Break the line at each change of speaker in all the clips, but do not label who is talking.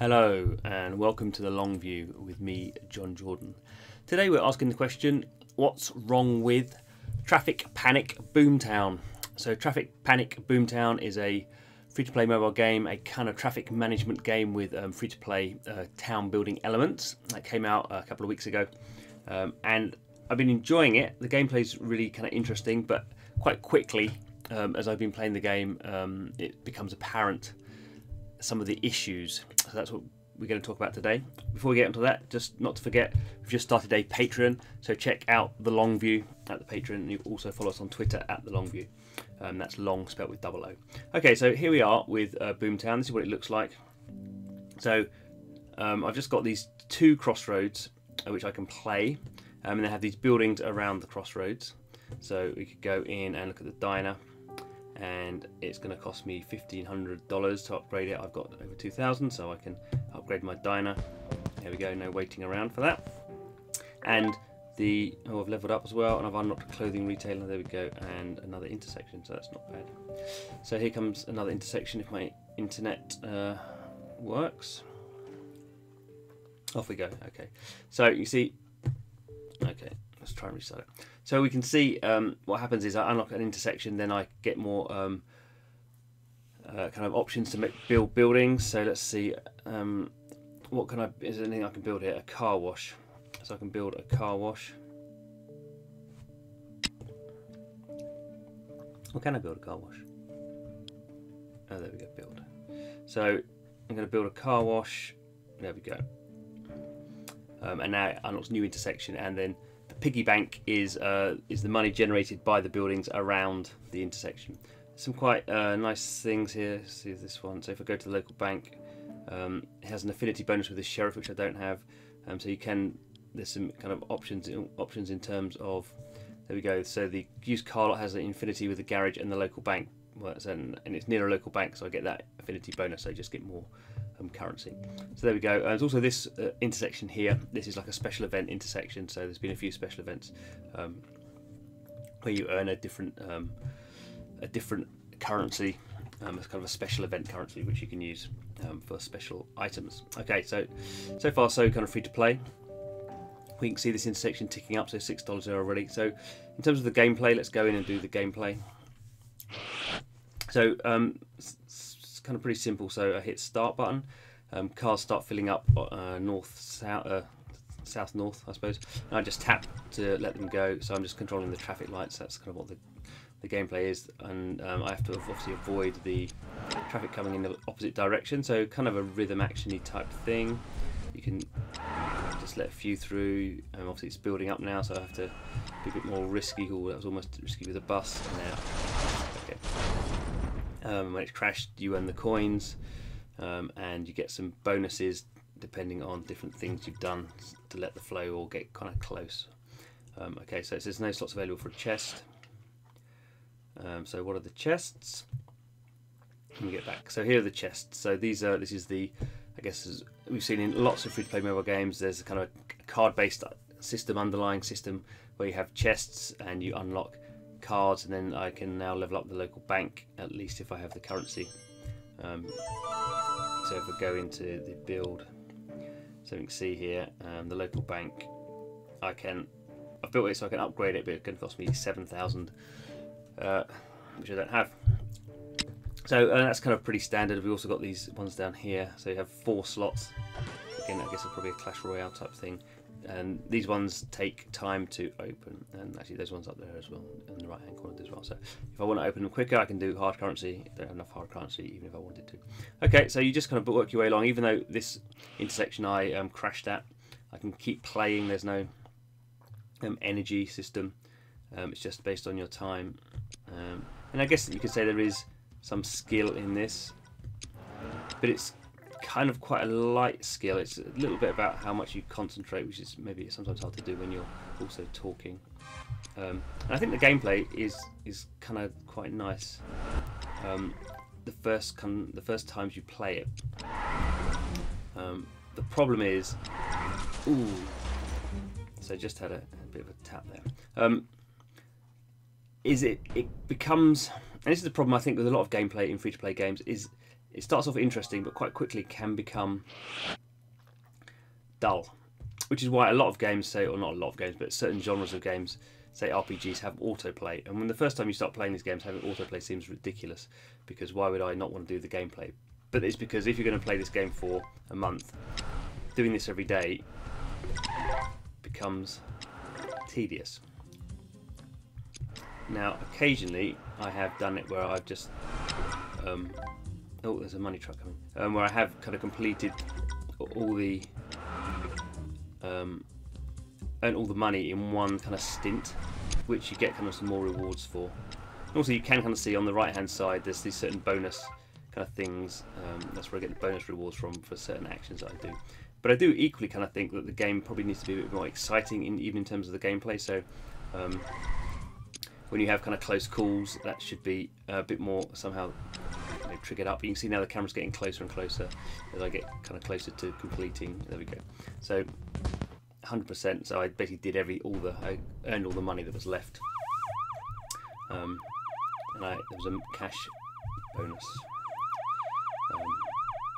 Hello and welcome to the Long View with me, Jon Jordan. Today we're asking the question, what's wrong with Traffic Panic Boomtown? So Traffic Panic Boomtown is a free-to-play mobile game, a kind of traffic management game with free-to-play town building elements that came out a couple of weeks ago. And I've been enjoying it. The gameplay's really kind of interesting, but quite quickly as I've been playing the game, it becomes apparent some of the issues. So that's what we're going to talk about today. Before we get into that, just not to forget, we've just started a Patreon, so check out the Long View at the Patreon, and you can also follow us on Twitter at the Long View. That's long spelled with double O. Okay, so here we are with Boomtown. This is what it looks like. So I've just got these two crossroads which I can play, and they have these buildings around the crossroads. So we could go in and look at the diner, and it's going to cost me $1,500 to upgrade it. I've got over 2,000, so I can upgrade my diner. There we go, no waiting around for that. And I've leveled up as well, and I've unlocked a clothing retailer. There we go, and another intersection, so that's not bad. So here comes another intersection if my internet works. Off we go. Okay, so you see, okay, let's try and restart it. So we can see what happens is I unlock an intersection, then I get more kind of options to build buildings. So let's see, what can is there anything I can build here? A car wash. So I can build a car wash. Or can I build a car wash? Oh, there we go, build. So I'm going to build a car wash. There we go. And now it unlocks new intersection, and then the piggy bank is the money generated by the buildings around the intersection. Some quite nice things here. See this one. So if I go to the local bank, it has an affinity bonus with the sheriff, which I don't have. So you can. There's some kind of options in terms of. There we go. So the used car lot has an affinity with the garage and the local bank, and it's near a local bank, so I get that affinity bonus. So I just get more currency. So there we go. There's also this intersection here. This is like a special event intersection. So there's been a few special events where you earn a different currency. It's kind of a special event currency which you can use for special items. Okay, so far so kind of free to play. We can see this intersection ticking up, so $6 there already. So in terms of the gameplay, let's go in and do the gameplay. So it's kind of pretty simple. So I hit start button. Cars start filling up south north, I suppose. And I just tap to let them go. So I'm just controlling the traffic lights. That's kind of what the gameplay is, and I have to obviously avoid the traffic coming in the opposite direction. So kind of a rhythm actiony type thing. You can just let a few through. Obviously it's building up now, so I have to be a bit more risky. Oh, that was almost risky with a bus. Now, okay. When it's crashed, you earn the coins, and you get some bonuses depending on different things you've done to let the flow or get kind of close. Okay, so it says no slots available for a chest. So what are the chests? Let me get back. So here are the chests. So this is the, I guess as we've seen in lots of free-to-play mobile games, there's a kind of card-based system, underlying system, where you have chests and you unlock cards, and then I can now level up the local bank, at least if I have the currency. So if we go into the build, so you can see here, the local bank, I've built it so I can upgrade it, but it's going to cost me 7,000, which I don't have. So that's kind of pretty standard. We've also got these ones down here, so you have 4 slots. Again, I guess it's probably a Clash Royale type thing. And these ones take time to open, and actually those ones up there as well, in the right hand corner as well. So if I want to open them quicker, I can do hard currency. I don't have enough hard currency even if I wanted to. Okay, so you just kind of work your way along. Even though this intersection I crashed at, I can keep playing. There's no energy system. It's just based on your time. And I guess you could say there is some skill in this, but it's kind of quite a light skill. It's a little bit about how much you concentrate, which is maybe sometimes hard to do when you're also talking. And I think the gameplay is kind of quite nice. The first times you play it. The problem is, so just had a bit of a tap there. Is it becomes, and this is the problem I think with a lot of gameplay in free-to-play games, is it starts off interesting, but quite quickly can become dull. Which is why a lot of games say, or not a lot of games, but certain genres of games, say RPGs, have autoplay. And when the first time you start playing these games, having autoplay seems ridiculous, because why would I not want to do the gameplay? But it's because if you're going to play this game for a month, doing this every day becomes tedious. Now, occasionally I have done it where I've just oh, there's a money truck coming. Where I have kind of completed all the earn all the money in one kind of stint, which you get kind of some more rewards for. And also, you can kind of see on the right hand side there's these certain bonus kind of things. That's where I get the bonus rewards from for certain actions that I do. But I do equally kind of think that the game probably needs to be a bit more exciting, even in terms of the gameplay. So when you have kind of close calls, that should be a bit more somehow triggered up. You can see now the camera's getting closer and closer as I get kind of closer to completing. There we go. So 100%. So I basically did I earned all the money that was left, and there was a cash bonus,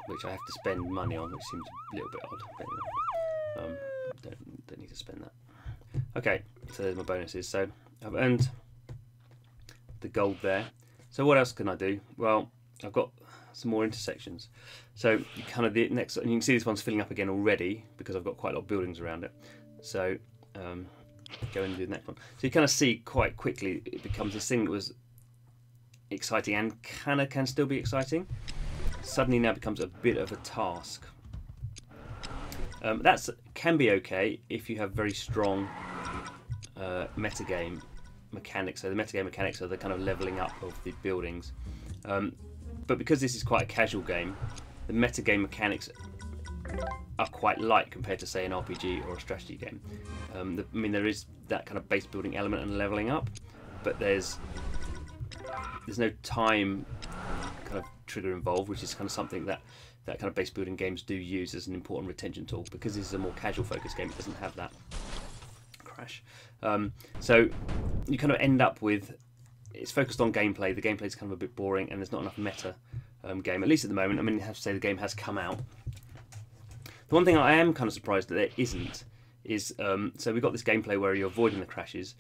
which I have to spend money on, which seems a little bit odd. But anyway, don't need to spend that. Okay, so there's my bonuses. So I've earned the gold there. So what else can I do? Well, I've got some more intersections. So kind of the next, and you can see this one's filling up again already because I've got quite a lot of buildings around it. So go and do the next one. So you kind of see quite quickly it becomes this thing that was exciting and kind of can still be exciting. Suddenly now becomes a bit of a task. That can be okay if you have very strong metagame mechanics. So the metagame mechanics are the kind of leveling up of the buildings. But because this is quite a casual game, the metagame mechanics are quite light compared to, say, an RPG or a strategy game. I mean, there is that kind of base building element and leveling up, but there's no time kind of trigger involved, which is kind of something that kind of base building games do use as an important retention tool. Because this is a more casual focused game, it doesn't have that crash. So you kind of end up with, it's focused on gameplay. The gameplay is kind of a bit boring, and there's not enough meta game, at least at the moment. I mean, I have to say the game has come out. The one thing I am kind of surprised that there isn't is, so we've got this gameplay where you're avoiding the crashes.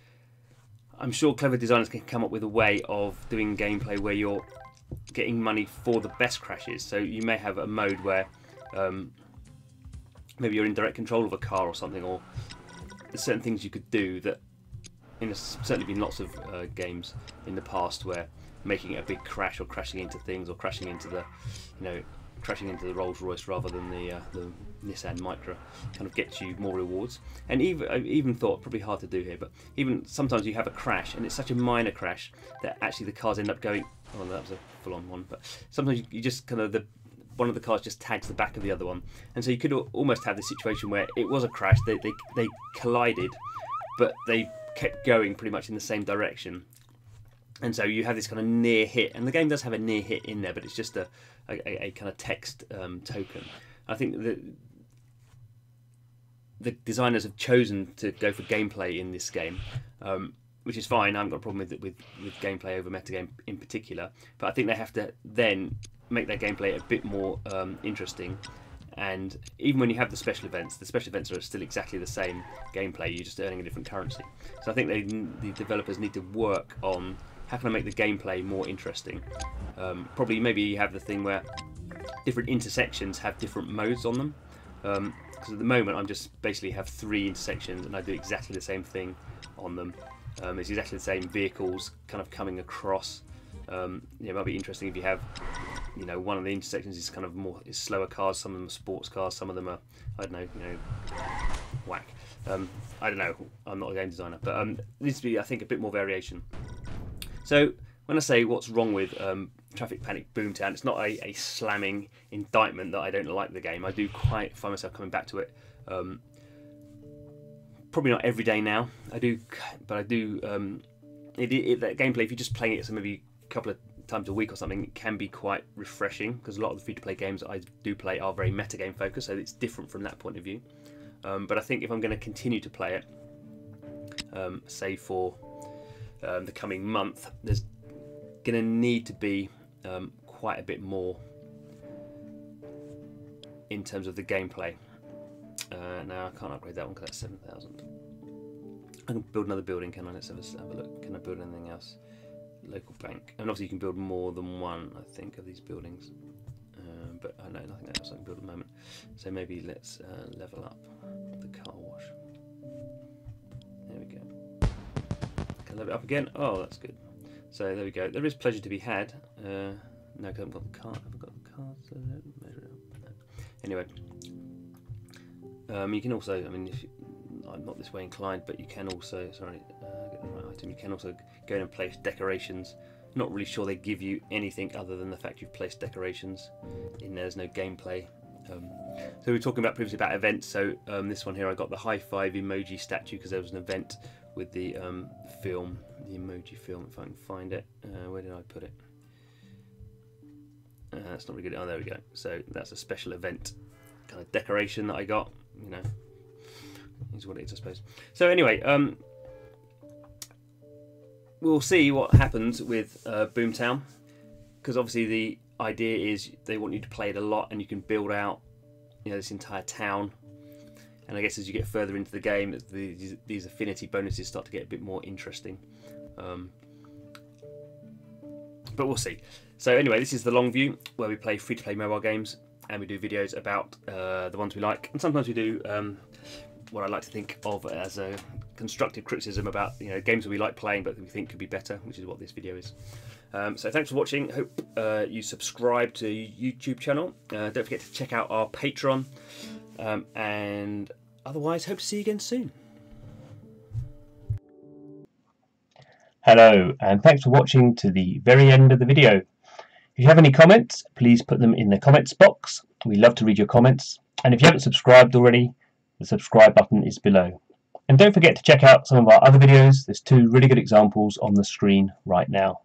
I'm sure clever designers can come up with a way of doing gameplay where you're getting money for the best crashes. So you may have a mode where maybe you're in direct control of a car or something, or there's certain things you could do that, there's certainly been lots of games in the past where making it a big crash or crashing into things or crashing into the, crashing into the Rolls Royce rather than the Nissan Micra kind of gets you more rewards. And I even thought, probably hard to do here, but even sometimes you have a crash and it's such a minor crash that actually the cars end up going, oh, that was a full-on one, but sometimes you just kind of, one of the cars just tags the back of the other one, and so you could almost have this situation where it was a crash, they collided, but they kept going pretty much in the same direction, and so you have this kind of near hit, and the game does have a near hit in there, but it's just a kind of text token. I think that the designers have chosen to go for gameplay in this game, which is fine. I haven't got a problem with gameplay over metagame in particular, but I think they have to then make their gameplay a bit more interesting. And even when you have the special events are still exactly the same gameplay, you're just earning a different currency. So I think the developers need to work on how can I make the gameplay more interesting. Probably maybe you have the thing where different intersections have different modes on them. Because at the moment I'm just basically have 3 intersections and I do exactly the same thing on them. It's exactly the same vehicles kind of coming across. It might be interesting if you have, one of the intersections is kind of is slower cars, some of them are sports cars, some of them are, I don't know, whack. I don't know, I'm not a game designer, but there needs to be, I think, a bit more variation. So when I say what's wrong with Traffic Panic Boomtown, it's not a slamming indictment that I don't like the game. I do quite find myself coming back to it. Probably not every day now. I do, but I do. That gameplay, if you're just playing it, so maybe a couple of times a week or something, it can be quite refreshing, because a lot of the free-to-play games that I do play are very metagame focused, so it's different from that point of view. But I think if I'm going to continue to play it, say for the coming month, there's going to need to be quite a bit more in terms of the gameplay. Now I can't upgrade that one because that's 7,000. I can build another building, can I? Let's have a look. Can I build anything else? Local bank. And obviously you can build more than one, I think, of these buildings. But I know nothing else I can build at the moment. So maybe let's level up the car wash. There we go. Can I level it up again? Oh, that's good. So there we go. There is pleasure to be had. No, because I haven't got the card. I haven't got the card, so measure it up. No. Anyway, you can also, I mean, I'm not this way inclined, but you can also, sorry, get the right item. You can also go in and place decorations. Not really sure they give you anything other than the fact you've placed decorations in there's no gameplay. So we were talking about previously about events. So this one here, I got the high five emoji statue because there was an event with the film, the emoji film. If I can find it, where did I put it? That's not really good. Oh, there we go. So that's a special event kind of decoration that I got. You know, is what it is, I suppose. So anyway, we'll see what happens with Boomtown, because obviously the idea is they want you to play it a lot, and you can build out, you know, this entire town. And I guess as you get further into the game, these affinity bonuses start to get a bit more interesting. But we'll see. So anyway, this is the long view where we play free-to-play mobile games, and we do videos about the ones we like, and sometimes we do what I like to think of as a constructive criticism about, you know, games that we like playing but that we think could be better, which is what this video is. So thanks for watching. Hope you subscribe to YouTube channel. Don't forget to check out our Patreon, and otherwise hope to see you again soon.
Hello, and thanks for watching to the very end of the video. If you have any comments, please put them in the comments box. We love to read your comments. And if you haven't subscribed already, the subscribe button is below. And don't forget to check out some of our other videos. There's 2 really good examples on the screen right now.